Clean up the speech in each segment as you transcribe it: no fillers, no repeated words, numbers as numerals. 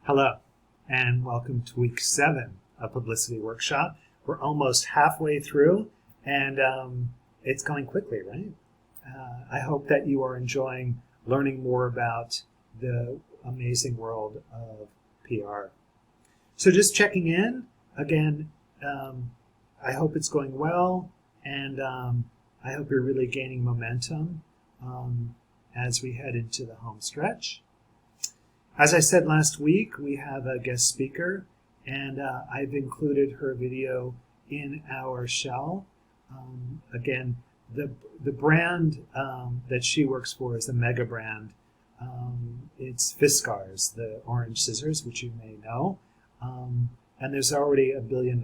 Hello, and welcome to week 7 of Publicity Workshop. We're almost halfway through, and it's going quickly, right? I hope that you are enjoying learning more about the amazing world of PR. So just checking in, again, I hope it's going well, and I hope you're really gaining momentum as we head into the home stretch. As I said last week, we have a guest speaker, and I've included her video in our shell. Again, the brand that she works for is a mega brand. It's Fiskars, the orange scissors, which you may know. And there's already $1 billion.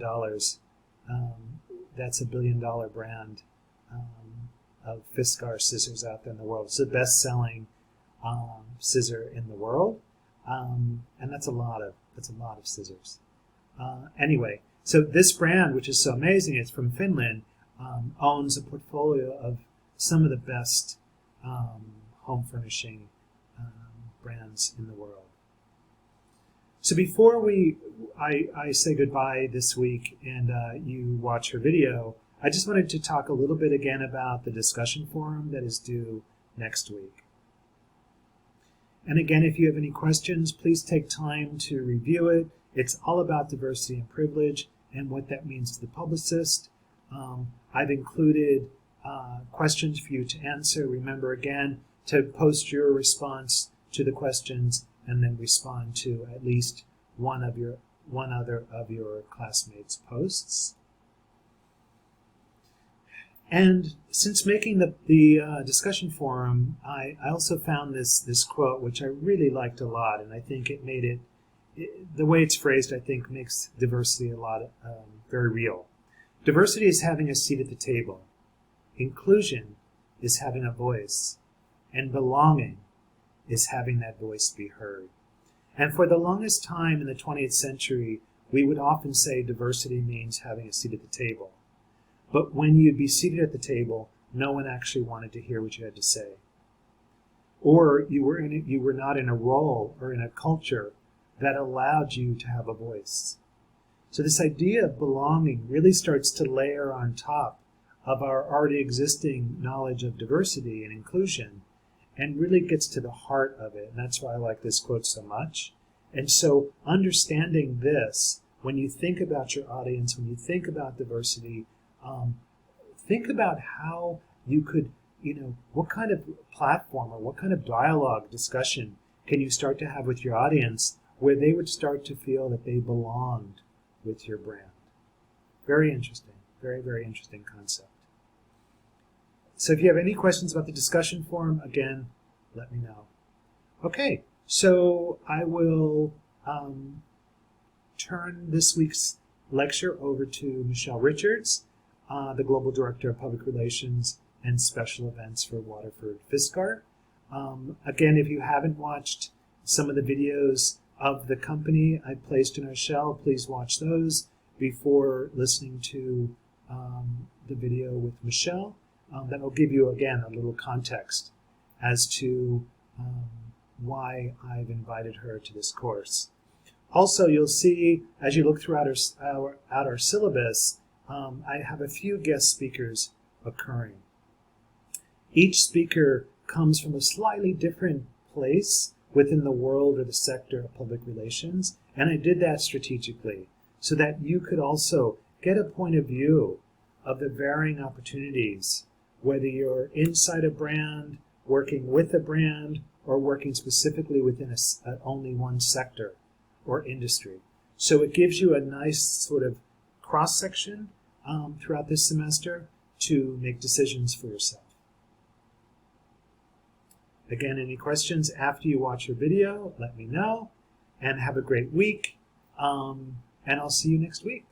That's $1 billion brand of Fiskars scissors out there in the world. It's the best-selling scissor in the world. And that's a lot of scissors. Anyway, so this brand, which is so amazing, it's from Finland, owns a portfolio of some of the best home furnishing brands in the world. So before I say goodbye this week and you watch her video, I just wanted to talk a little bit again about the discussion forum that is due next week. And again, if you have any questions, please take time to review it. It's all about diversity and privilege and what that means to the publicist. I've included questions for you to answer. Remember, again, to post your response to the questions and then respond to at least one other of your classmates' posts. And since making the discussion forum, I also found this quote, which I really liked a lot, and I think it made the way it's phrased, I think, makes diversity a lot very real. Diversity is having a seat at the table. Inclusion is having a voice. And belonging is having that voice be heard. And for the longest time in the 20th century, we would often say diversity means having a seat at the table. But when you'd be seated at the table, no one actually wanted to hear what you had to say. Or you were not in a role or in a culture that allowed you to have a voice. So this idea of belonging really starts to layer on top of our already existing knowledge of diversity and inclusion and really gets to the heart of it. And that's why I like this quote so much. And so understanding this, when you think about your audience, when you think about diversity, think about how you could, what kind of platform or what kind of dialogue, discussion can you start to have with your audience where they would start to feel that they belonged with your brand. Very interesting. Very, very interesting concept. So if you have any questions about the discussion forum, again, let me know. Okay, so I will turn this week's lecture over to Michelle Richards, the Global Director of Public Relations and Special Events for Waterford Fiskars. Again, if you haven't watched some of the videos of the company I placed in our shell, please watch those before listening to the video with Michelle. That will give you, again, a little context as to why I've invited her to this course. Also, you'll see, as you look throughout our syllabus, I have a few guest speakers occurring. Each speaker comes from a slightly different place within the world or the sector of public relations, and I did that strategically so that you could also get a point of view of the varying opportunities, whether you're inside a brand, working with a brand, or working specifically within only one sector or industry. So it gives you a nice sort of cross-section throughout this semester to make decisions for yourself. Again, any questions after you watch your video, let me know, and have a great week, and I'll see you next week.